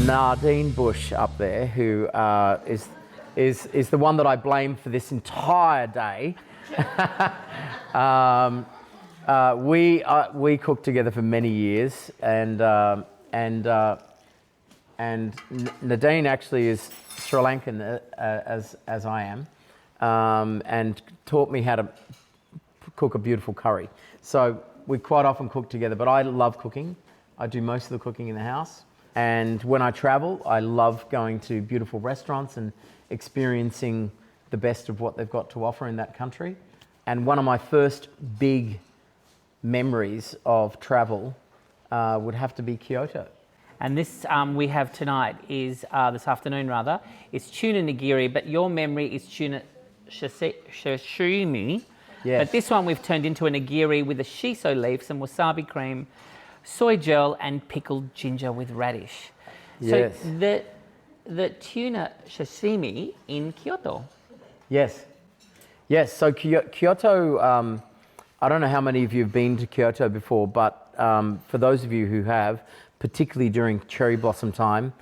Nardine Bush up there, who is the one that I blame for this entire day. We cooked together for many years, and Nadine actually is Sri Lankan as I am, and taught me how to cook a beautiful curry. So we quite often cook together, but I love cooking. I do most of the cooking in the house. And when I travel, I love going to beautiful restaurants and experiencing the best of what they've got to offer in that country. And one of my first big memories of travel would have to be Kyoto. And this we have tonight is, this afternoon rather, is tuna nigiri, but your memory is tuna sashimi. Yes. But this one we've turned into a nigiri with the shiso leaf, some wasabi cream, soy gel, and pickled ginger with radish. Yes. So the tuna sashimi in Kyoto. Yes. Yes, so Kyoto, I don't know how many of you have been to Kyoto before, but for those of you who have, particularly during cherry blossom time,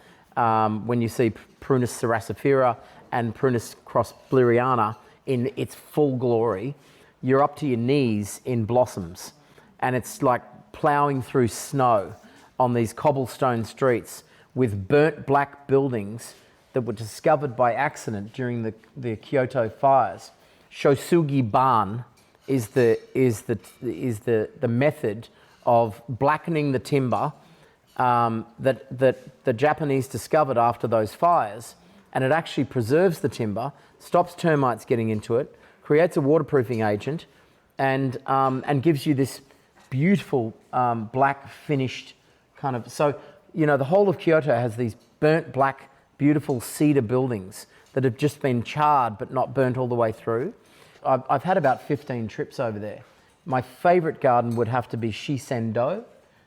when you see Prunus cerasifera and Prunus crossbleriana in its full glory, you're up to your knees in blossoms, and it's like ploughing through snow on these cobblestone streets with burnt black buildings that were discovered by accident during the Kyoto fires. Shosugi ban is the method of blackening the timber that the Japanese discovered after those fires, and it actually preserves the timber, stops termites getting into it, creates a waterproofing agent, and gives you this beautiful black finished kind of. So the whole of Kyoto has these burnt black, beautiful cedar buildings that have just been charred but not burnt all the way through. I've had about 15 trips over there. My favourite garden would have to be Shisendo.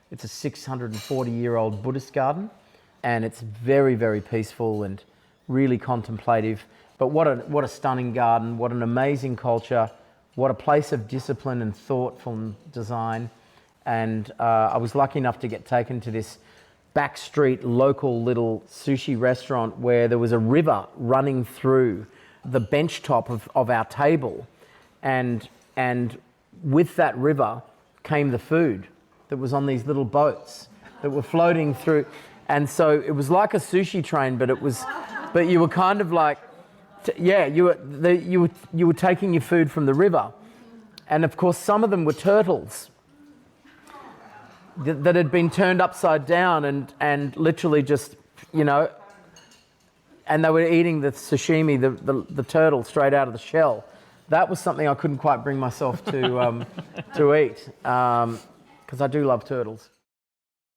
It's a 640-year-old Buddhist garden, and it's very, very peaceful and really contemplative. But what a stunning garden, what an amazing culture, what a place of discipline and thoughtful design. And I was lucky enough to get taken to this backstreet local little sushi restaurant where there was a river running through the bench top of our table, and with that river came the food that was on these little boats that were floating through. And so it was like a sushi train, but you were kind of like, you were taking your food from the river. And of course, some of them were turtles that had been turned upside down and literally just, and they were eating the sashimi, the turtle, straight out of the shell. That was something I couldn't quite bring myself to eat, because I do love turtles.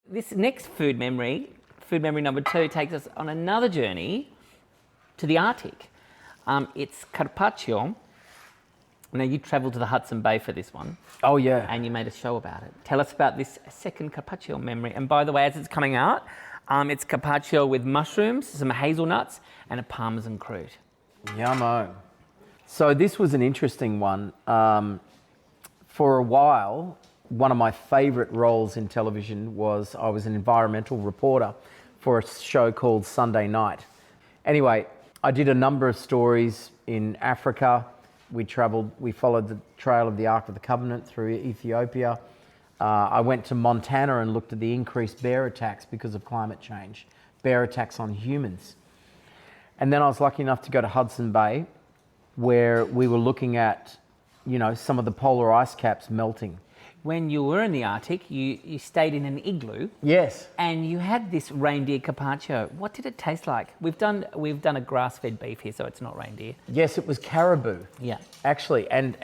This next food memory number 2, takes us on another journey to the Arctic. It's carpaccio. Now, you travelled to the Hudson Bay for this one. Oh, yeah. And you made a show about it. Tell us about this second carpaccio memory. And by the way, as it's coming out, it's carpaccio with mushrooms, some hazelnuts, and a parmesan croûte. Yummo. So this was an interesting one. For a while, one of my favourite roles in television was I was an environmental reporter for a show called Sunday Night. Anyway, I did a number of stories in Africa. We followed the trail of the Ark of the Covenant through Ethiopia. I went to Montana and looked at the increased bear attacks because of climate change, bear attacks on humans. And then I was lucky enough to go to Hudson Bay, where we were looking at, some of the polar ice caps melting. When you were in the Arctic, you stayed in an igloo. Yes. And you had this reindeer carpaccio. What did it taste like? We've done a grass-fed beef here, so it's not reindeer. Yes, it was caribou. Yeah. Actually, and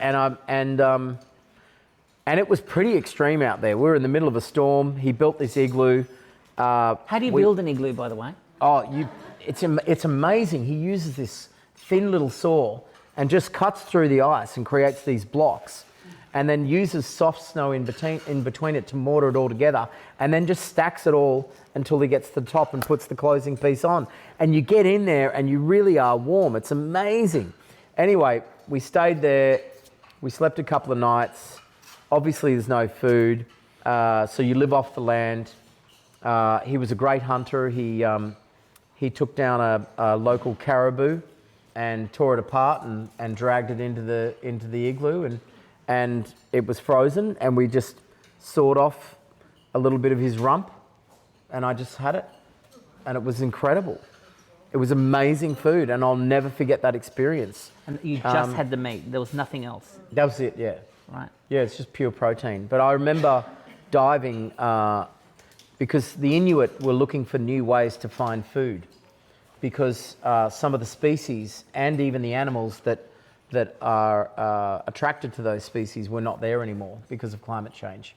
it was pretty extreme out there. We were in the middle of a storm. He built this igloo. How do you build an igloo, by the way? It's amazing. He uses this thin little saw and just cuts through the ice and creates these blocks, and then uses soft snow in between it to mortar it all together, and then just stacks it all until he gets to the top and puts the closing piece on. And you get in there and you really are warm. It's amazing. Anyway, we stayed there. We slept a couple of nights. Obviously, there's no food. So you live off the land. He was a great hunter. He took down a local caribou and tore it apart and dragged it into the igloo, and it was frozen, and we just sawed off a little bit of his rump, and I just had it, and it was incredible. It was amazing food, and I'll never forget that experience. And you just had the meat. There was nothing else. That was it, yeah. Right. Yeah, it's just pure protein. But I remember diving because the Inuit were looking for new ways to find food, because some of the species and even the animals that are attracted to those species were not there anymore because of climate change.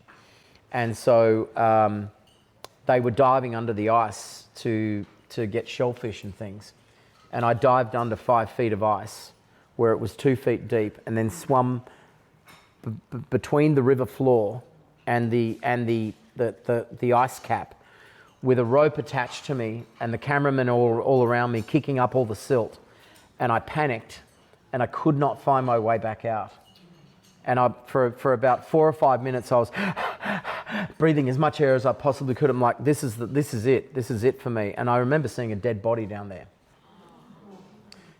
And so they were diving under the ice to get shellfish and things. And I dived under 5 feet of ice where it was 2 feet deep, and then swum between the river floor and the ice cap with a rope attached to me, and the cameramen all around me kicking up all the silt. And I panicked, and I could not find my way back out. And for about 4 or 5 minutes, I was breathing as much air as I possibly could. I'm like, this is it for me. And I remember seeing a dead body down there,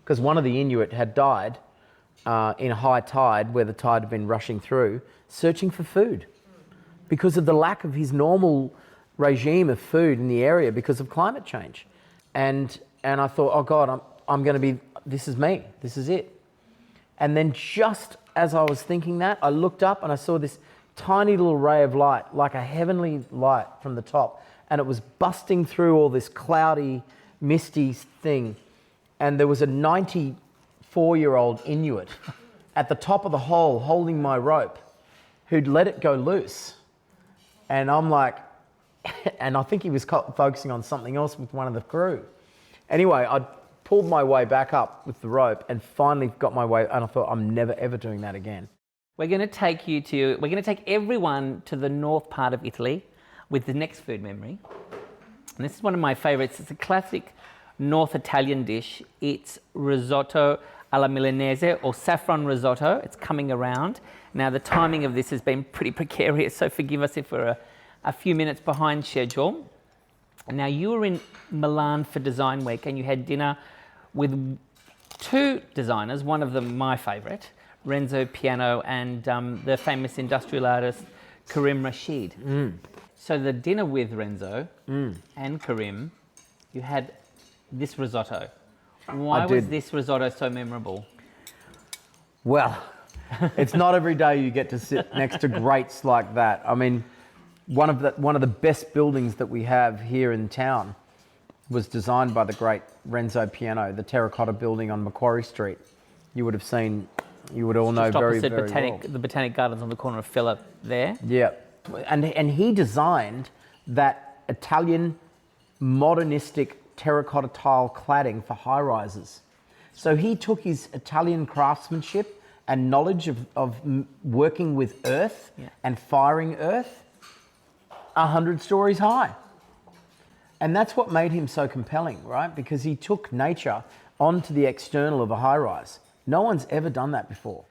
because one of the Inuit had died in high tide, where the tide had been rushing through, searching for food because of the lack of his normal regime of food in the area because of climate change. And I thought, oh God, I'm going to be, this is me, this is it. And then just as I was thinking that, I looked up and I saw this tiny little ray of light, like a heavenly light from the top, and it was busting through all this cloudy, misty thing. And there was a 94-year-old Inuit at the top of the hole holding my rope, who'd let it go loose. And I'm like, and I think he was focusing on something else with one of the crew. Anyway, I pulled my way back up with the rope and finally got my way, and I thought, I'm never ever doing that again. We're going to take everyone to the north part of Italy with the next food memory. And this is one of my favorites. It's a classic North Italian dish. It's risotto alla Milanese, or saffron risotto. It's coming around. Now, the timing of this has been pretty precarious, so forgive us if we're a few minutes behind schedule. Now, you were in Milan for Design Week, and you had dinner with 2 designers, one of them my favourite, Renzo Piano, and the famous industrial artist Karim Rashid. So the dinner with Renzo and Karim, you had this risotto. Why was this risotto so memorable? Well, it's not every day you get to sit next to greats like that. I mean, one of the best buildings that we have here in town was designed by the great Renzo Piano, the terracotta building on Macquarie Street. You would have seen, you would all know very, very well. The Botanic Gardens on the corner of Phillip there. Yeah, and he designed that Italian modernistic terracotta tile cladding for high rises. So he took his Italian craftsmanship and knowledge of working with earth and firing earth 100 stories high. And that's what made him so compelling, right? Because he took nature onto the external of a high rise. No one's ever done that before.